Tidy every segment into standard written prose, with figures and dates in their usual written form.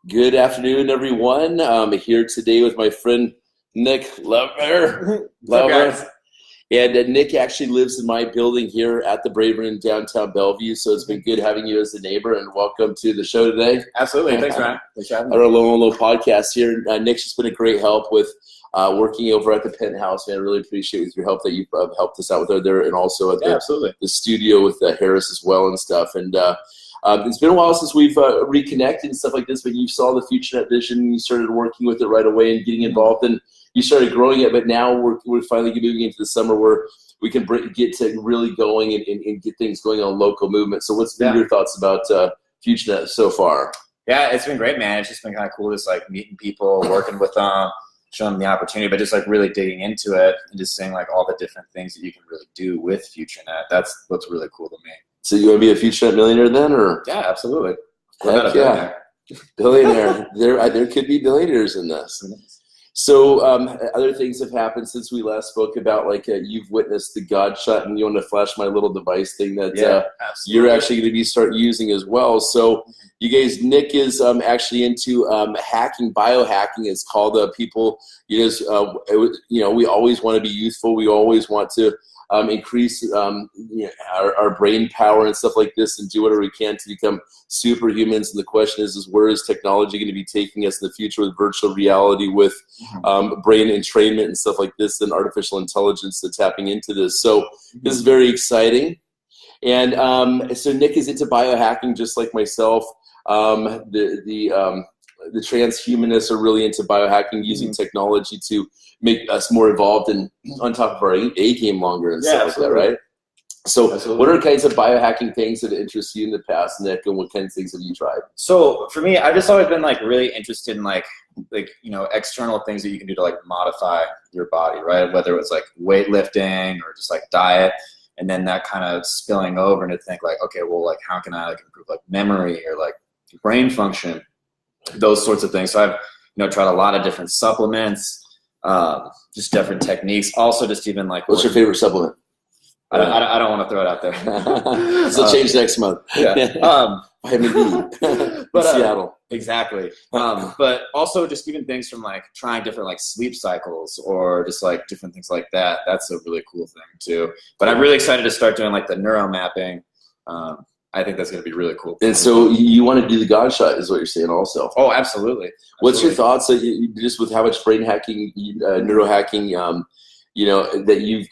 Good afternoon, everyone. I'm here today with my friend Nick Lauver. What's up, guys? And Nick actually lives in my building here at the Braver in downtown Bellevue, so it's been good having you as a neighbor, and welcome to the show today. Absolutely. Thanks, Ryan. Thanks for having me. Our little podcast here. Nick's just been a great help with working over at the Penthouse, man. I really appreciate your help that you've helped us out with there, and also at the studio with Harris as well and stuff. And it's been a while since we've reconnected and stuff like this, but you saw the FutureNet vision, and you started working with it right away and getting involved, and you started growing it. But now we're finally moving into the summer where we can get to really going and get things going on local movement. So what's been your thoughts about FutureNet so far? Yeah, it's been great, man. It's just been kind of cool, just like meeting people, working with them, showing them the opportunity, but just like really digging into it and just seeing like all the different things that you can really do with FutureNet. That's what's really cool to me. So you want to be a FutureNet millionaire then, or? Yeah, absolutely. Heck yeah, billionaire. There could be billionaires in this. So other things have happened since we last spoke about, like you've witnessed the God shot, and you want to flash my little device thing that you're actually going to start using as well. So you guys, Nick is actually into hacking, biohacking. It's called. People, we always want to be youthful. We always want to increase our brain power and stuff like this, and do whatever we can to become superhumans. And the question is where is technology going to be taking us in the future with virtual reality, with brain entrainment and stuff like this, and artificial intelligence that's tapping into this. So this is very exciting. And so Nick is into biohacking just like myself. The transhumanists are really into biohacking, using technology to make us more evolved and on top of our A game longer and stuff like that, right? So what are kinds of biohacking things that interest you in the past, Nick, and what kinds of things have you tried? So for me, I've just always been like really interested in like external things that you can do to like modify your body, right? Whether it's like weightlifting or just like diet, and then that kind of spilling over and to think like, okay, well, like how can I like improve like memory or like brain function, those sorts of things. So I've tried a lot of different supplements, just different techniques. Also, just even like what's your favorite supplement? I don't want to throw it out there. So change next month. Vitamin D. But Seattle. Exactly. But also just even things from like trying different like sleep cycles or just like different things like that. That's a really cool thing too. But I'm really excited to start doing like the neuro mapping. I think that's going to be really cool. And so you want to do the God shot is what you're saying also. Oh, absolutely. What's your thoughts just with how much brain hacking, neuro hacking, that you've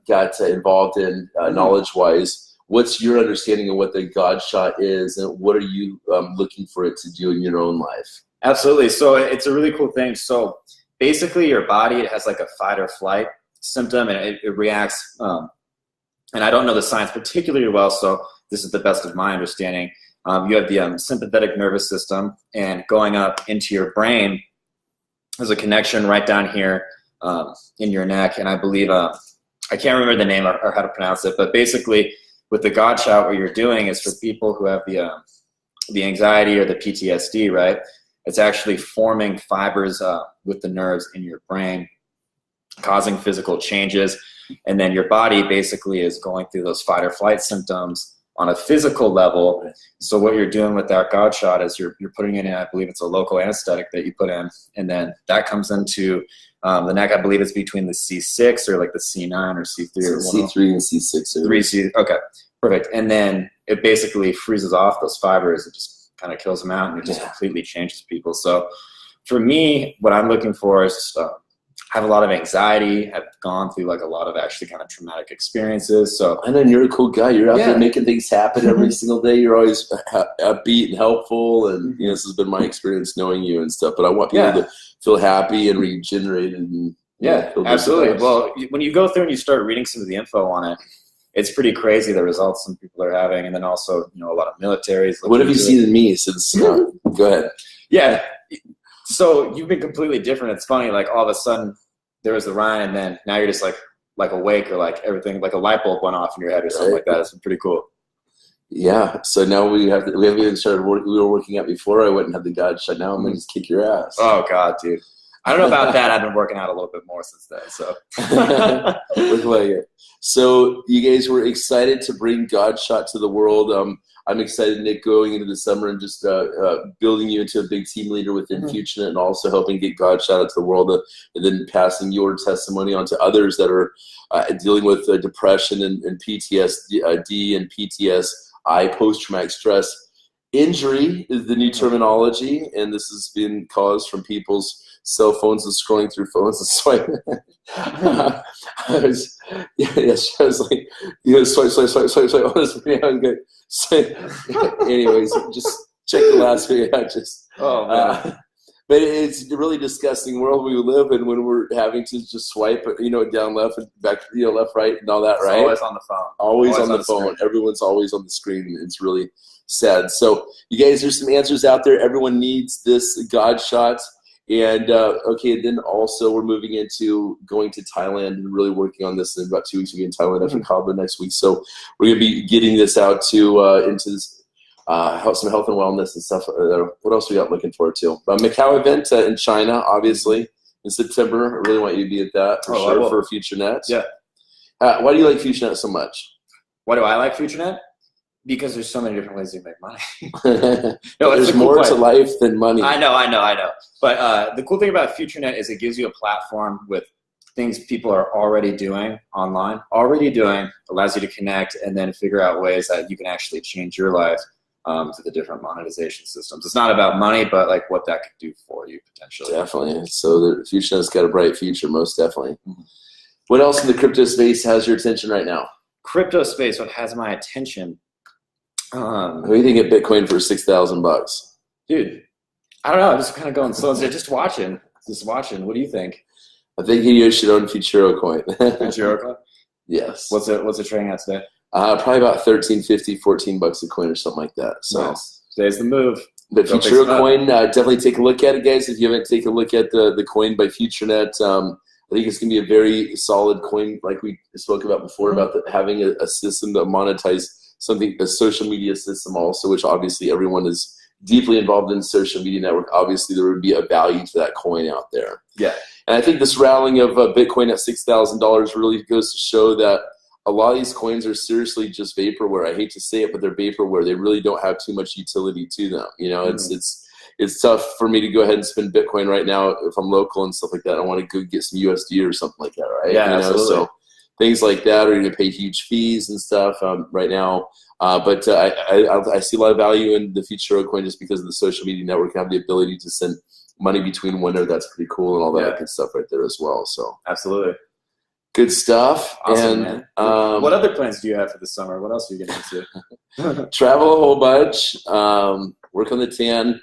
got involved in knowledge-wise? What's your understanding of what the God shot is, and what are you looking for it to do in your own life? Absolutely. So it's a really cool thing. So basically your body, it has like a fight or flight symptom, and it reacts. And I don't know the science particularly well, so this is the best of my understanding. You have the sympathetic nervous system, and going up into your brain, there's a connection right down here in your neck. And I believe, I can't remember the name or how to pronounce it, but basically with the God shot, what you're doing is for people who have the anxiety or the PTSD, right? It's actually forming fibers with the nerves in your brain, causing physical changes. And then your body basically is going through those fight or flight symptoms on a physical level. So what you're doing with that God shot is you're putting it in, I believe it's a local anesthetic that you put in, and then that comes into the neck. I believe it's between the C6 or like the C9 or C3 or C3 and C6. 3C. Okay, perfect. And then it basically freezes off those fibers. It just kind of kills them out, and it just completely changes people. So for me, what I'm looking for is have a lot of anxiety. I've gone through like a lot of actually kind of traumatic experiences. So and then you're a cool guy. You're out there making things happen every single day. You're always upbeat and helpful. And this has been my experience knowing you and stuff. But I want people to feel happy and regenerated. And, absolutely. Well, when you go through and you start reading some of the info on it, it's pretty crazy the results some people are having. And then also, a lot of militaries. What have you seen in me since? Go ahead. Yeah. So you've been completely different. It's funny, like all of a sudden there was the Ryan, and then now you're just like awake, or like everything, like a light bulb went off in your head or something like that. It's been pretty cool. Yeah. So now we haven't even started working. We were working out before I went and had the God shut. Now I'm going to just kick your ass. Oh God, dude. I don't know about that. I've been working out a little bit more since then. So look like it. So you guys were excited to bring God shot to the world. I'm excited, Nick, going into the summer and just building you into a big team leader within FutureNet, and also helping get God shot out to the world, and then passing your testimony on to others that are dealing with depression and PTSD and PTSI, post-traumatic stress injury is the new terminology, and this has been caused from people's cell phones and scrolling through phones. And so I was like, swipe. Honestly, I was good. So, anyways, just check the last video out. But it's a really disgusting world we live in when we're having to just swipe, down, left, and back, left, right, and all that, right? Always on the phone. Always on the phone. Everyone's always on the screen. It's really sad. So, you guys, there's some answers out there. Everyone needs this God shot. And, then also we're moving into going to Thailand and really working on this in about 2 weeks. We'll be in Thailand after Cabo next week. So, we're going to be getting this out to into this. Some health and wellness and stuff. What else we got looking forward to? Macau event in China, obviously, in September. I really want you to be at that for sure for FutureNet. Yeah. Why do you like FutureNet so much? Why do I like FutureNet? Because there's so many different ways to make money. No, there's more to life than money. I know. But the cool thing about FutureNet is it gives you a platform with things people are already doing online, allows you to connect and then figure out ways that you can actually change your life to the different monetization systems. It's not about money, but like what that could do for you potentially. Definitely. So the FutureNet's got a bright future, most definitely. What else in the crypto space has your attention right now? Crypto space, what has my attention? What do you think of Bitcoin for $6,000? Dude, I don't know. I'm just kind of going slow. Just watching. What do you think? I think you should own Futuro coin. Futuro coin? Yes. What's it trading at today? Probably about $13.50, $14 a coin or something like that. So nice. Today's the move. But Futuro coin, definitely take a look at it, guys. If you haven't taken a look at the coin by FutureNet, I think it's going to be a very solid coin, like we spoke about before, about having a system that monetize something, a social media system also, which obviously everyone is deeply involved in social media network. Obviously, there would be a value to that coin out there. Yeah. And I think this rallying of Bitcoin at $6,000 really goes to show that a lot of these coins are seriously just vaporware. I hate to say it, but they're vaporware. They really don't have too much utility to them. It's tough for me to go ahead and spend Bitcoin right now if I'm local and stuff like that. I want to go get some USD or something like that, right? Yeah, absolutely. So things like that are going to pay huge fees and stuff right now. But I see a lot of value in the Futuro coin just because of the social media network. I have the ability to send money between window. That's pretty cool and all that good stuff right there as well. So absolutely. Good stuff. Awesome, man. What other plans do you have for the summer? What else are you getting into? Travel a whole bunch. Work on the tan.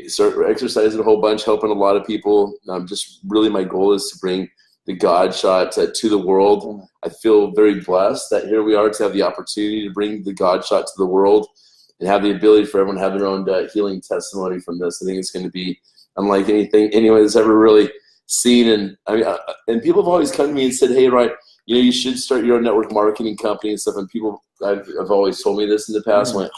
Start exercising a whole bunch. Helping a lot of people. Just really my goal is to bring the God shot to the world. I feel very blessed that here we are to have the opportunity to bring the God shot to the world and have the ability for everyone to have their own healing testimony from this. I think it's going to be unlike anything anyone has ever really seen. And and people have always come to me and said, "Hey, Ryan, you should start your own network marketing company and stuff." And people have always told me this in the past. I went,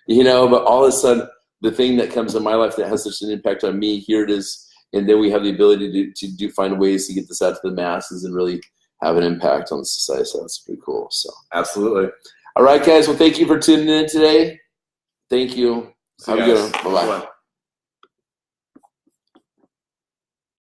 no. But all of a sudden, the thing that comes in my life that has such an impact on me, here it is. And then we have the ability to find ways to get this out to the masses and really have an impact on the society. So that's pretty cool. So absolutely. All right, guys. Well, thank you for tuning in today. Thank you. Have a good one. Bye-bye.